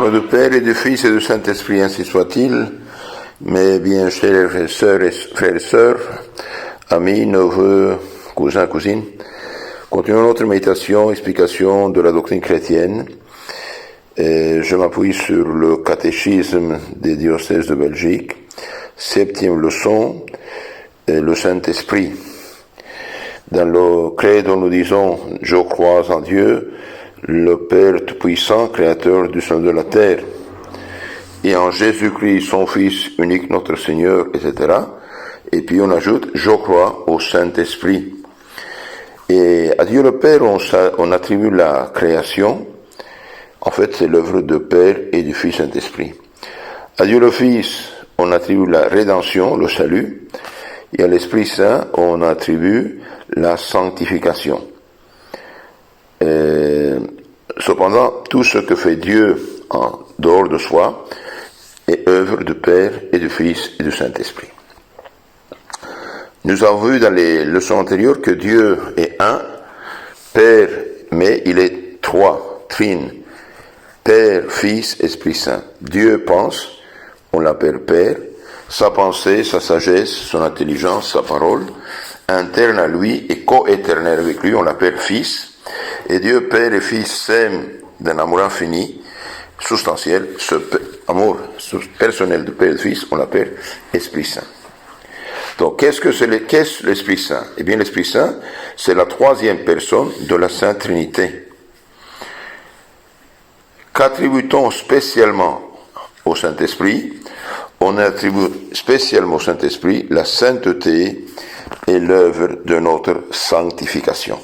nom du Père et du Fils et du Saint-Esprit, ainsi soit-il. Mes bien chers frères et sœurs, amis, neveux, cousins, cousines, continuons notre méditation, explication de la doctrine chrétienne. Je m'appuie sur le catéchisme des diocèses de Belgique, 7e leçon, le Saint-Esprit. Dans le credo, nous disons « Je crois en Dieu, le Père Tout-Puissant, Créateur du ciel et de la terre, et en Jésus-Christ, son Fils unique, notre Seigneur, etc. » Et puis on ajoute « Je crois au Saint-Esprit ». Et à Dieu le Père, on attribue la création. En fait, c'est l'œuvre du Père et du Fils Saint-Esprit. À Dieu le Fils, on attribue la rédemption, le salut. Et à l'Esprit Saint, on attribue la sanctification. Cependant, tout ce que fait Dieu en dehors de soi est œuvre du Père et du Fils et du Saint-Esprit. Nous avons vu dans les leçons antérieures que Dieu est un, Père, mais il est trois, trine, Père, Fils, Esprit Saint. Dieu pense, on l'appelle Père, sa pensée, sa sagesse, son intelligence, sa parole, interne à lui et co-éternel avec lui, on l'appelle Fils. Et Dieu, Père et Fils, s'aiment d'un amour infini, substantiel. Ce amour personnel de Père et de Fils, on l'appelle Esprit Saint. Donc, qu'est-ce l'Esprit Saint? Eh bien, l'Esprit Saint, c'est la troisième personne de la Sainte Trinité. Qu'attribue-t-on spécialement au Saint-Esprit? On attribue spécialement au Saint-Esprit la sainteté et l'œuvre de notre sanctification.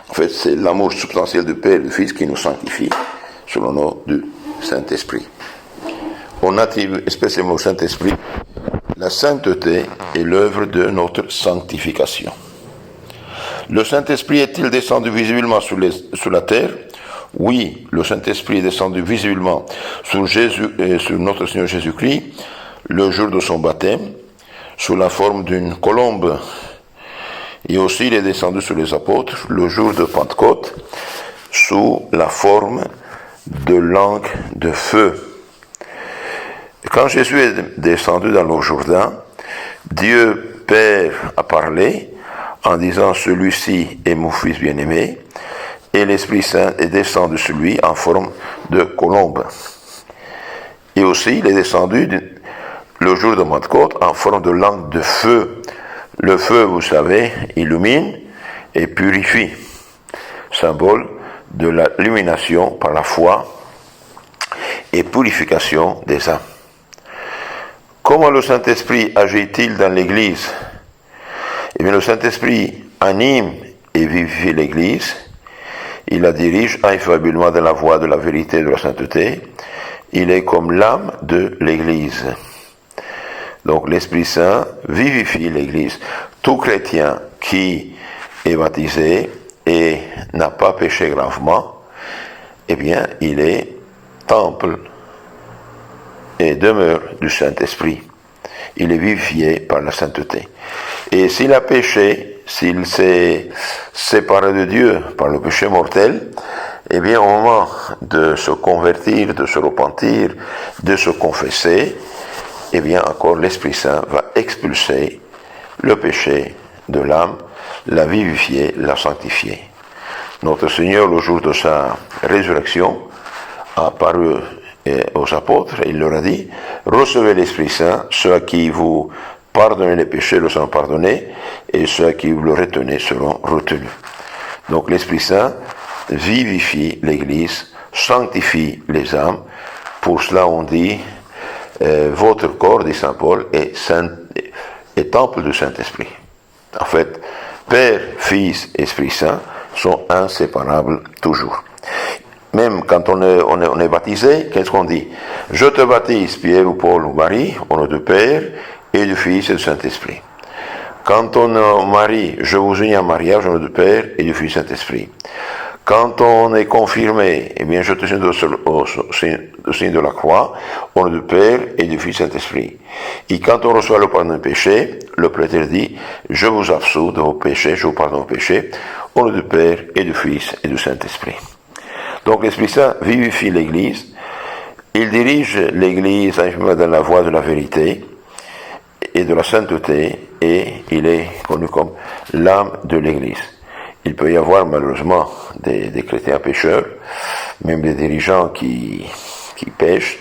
En fait, c'est l'amour substantiel du Père et du Fils qui nous sanctifie, sous le nom du Saint-Esprit. On attribue spécialement au Saint-Esprit la sainteté et l'œuvre de notre sanctification. Le Saint-Esprit est-il descendu visiblement sur la terre? Oui, le Saint-Esprit est descendu visiblement sur notre Seigneur Jésus-Christ le jour de son baptême, sous la forme d'une colombe. Et aussi, il est descendu sur les apôtres le jour de Pentecôte, sous la forme de langue de feu. Quand Jésus est descendu dans l'eau Jourdain, Dieu Père a parlé en disant « Celui-ci est mon Fils bien-aimé » et l'Esprit Saint est descendu sur lui en forme de colombe. Et aussi, il est descendu le jour de Pentecôte en forme de langue de feu. Le feu, vous savez, illumine et purifie, symbole de la illumination par la foi et purification des âmes. Comment le Saint-Esprit agit-il dans l'Église? Eh bien, le Saint-Esprit anime et vivifie l'Église. Il la dirige infailliblement dans la voie de la vérité et de la sainteté. Il est comme l'âme de l'Église. Donc l'Esprit Saint vivifie l'Église. Tout chrétien qui est baptisé et n'a pas péché gravement, eh bien, il est temple et demeure du Saint-Esprit. Il est vivifié par la sainteté. Et s'il a péché, s'il s'est séparé de Dieu par le péché mortel, eh bien, au moment de se convertir, de se repentir, de se confesser, eh bien, encore l'Esprit Saint va expulser le péché de l'âme, la vivifier, la sanctifier. Notre Seigneur, le jour de sa résurrection, a apparu aux apôtres et il leur a dit « Recevez l'Esprit Saint, ceux à qui vous pardonnez les péchés le seront pardonnés, et ceux à qui vous le retenez seront retenus. » Donc l'Esprit Saint vivifie l'Église, sanctifie les âmes. Pour cela on dit votre corps, dit Saint Paul, est temple du Saint-Esprit. En fait, Père, Fils, Esprit Saint sont inséparables toujours. Même quand on est baptisé, qu'est-ce qu'on dit? Je te baptise, Pierre ou Paul ou Marie, au nom du Père et du Fils et du Saint-Esprit. Quand on marie, je vous unis en mariage au nom du Père et du Fils et du Saint-Esprit. Quand on est confirmé, eh bien, je te signe au signe de la croix, au nom du Père et du Fils et du Saint-Esprit. Et quand on reçoit le pardon des péchés, le prêtre dit, je vous absous de vos péchés, je vous pardonne vos péchés, au nom du Père et du Fils et du Saint-Esprit. Donc l'Esprit Saint vivifie l'Église, Il dirige l'Église dans la voie de la vérité et de la sainteté, et il est connu comme l'âme de l'Église. Il peut y avoir malheureusement des chrétiens pécheurs, même des dirigeants qui pêchent,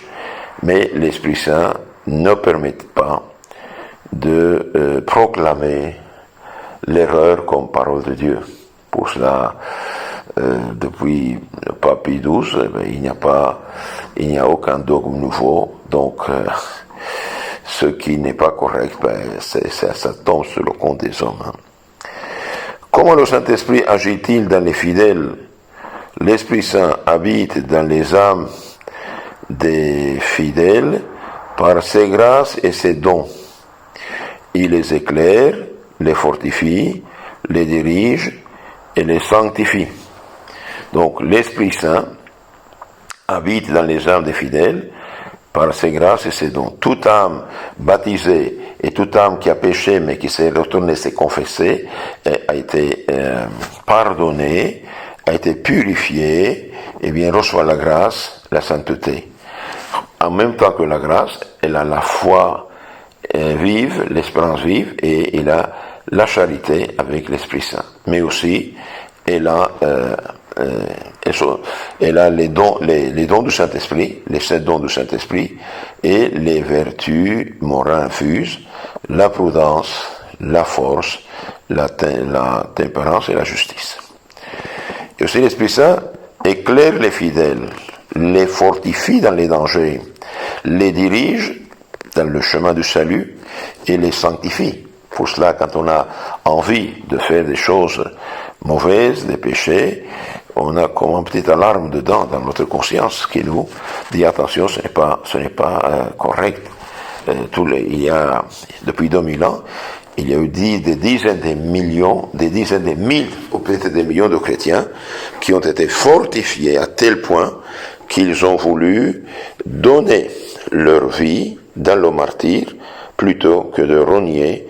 mais l'Esprit Saint ne permet pas de proclamer l'erreur comme parole de Dieu. Pour cela, depuis le pape Pie XII, il n'y a aucun dogme nouveau, donc ce qui n'est pas correct, ça tombe sur le compte des hommes. Hein. Comment le Saint-Esprit agit-il dans les fidèles? L'Esprit Saint habite dans les âmes des fidèles par ses grâces et ses dons. Il les éclaire, les fortifie, les dirige et les sanctifie. Donc l'Esprit Saint habite dans les âmes des fidèles par ses grâces et ses dons. Toute âme baptisée et toute âme qui a péché mais qui s'est retournée, s'est confessée, a été pardonnée, a été purifiée, et bien reçoit la grâce, la sainteté. En même temps que la grâce, elle a la foi vive, l'espérance vive, et elle a la charité avec l'Esprit Saint. Mais aussi, elle a les dons du Saint-Esprit, les 7 dons du Saint-Esprit, et les vertus morales infuses, la prudence, la force, la tempérance et la justice. Et aussi l'Esprit Saint éclaire les fidèles, les fortifie dans les dangers, les dirige dans le chemin du salut et les sanctifie. Pour cela, quand on a envie de faire des choses mauvaises, des péchés, on a comme une petite alarme dedans, dans notre conscience, qui nous dit attention, ce n'est pas correct. Depuis 2000 ans, il y a eu des dizaines de mille, ou peut-être des millions de chrétiens qui ont été fortifiés à tel point qu'ils ont voulu donner leur vie dans le martyre plutôt que de renier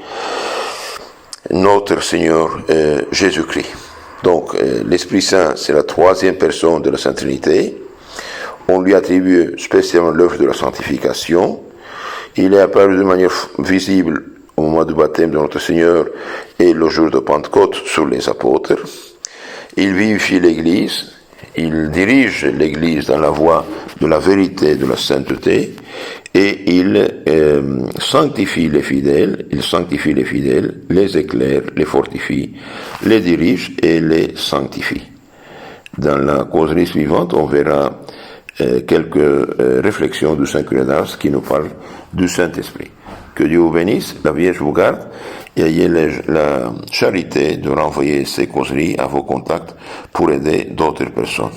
notre Seigneur Jésus-Christ. Donc, l'Esprit Saint, c'est la 3e personne de la Sainte Trinité. On lui attribue spécialement l'œuvre de la sanctification. Il est apparu de manière visible au moment du baptême de notre Seigneur et le jour de Pentecôte sur les apôtres. Il vivifie l'Église. Il dirige l'Église dans la voie de la vérité et de la sainteté. Et il sanctifie les fidèles, les éclaire, les fortifie, les dirige et les sanctifie. Dans la causerie suivante, on verra quelques réflexions du Saint Curé d'Ars qui nous parlent du Saint-Esprit. Que Dieu vous bénisse, la Vierge vous garde, et ayez la charité de renvoyer ces causeries à vos contacts pour aider d'autres personnes.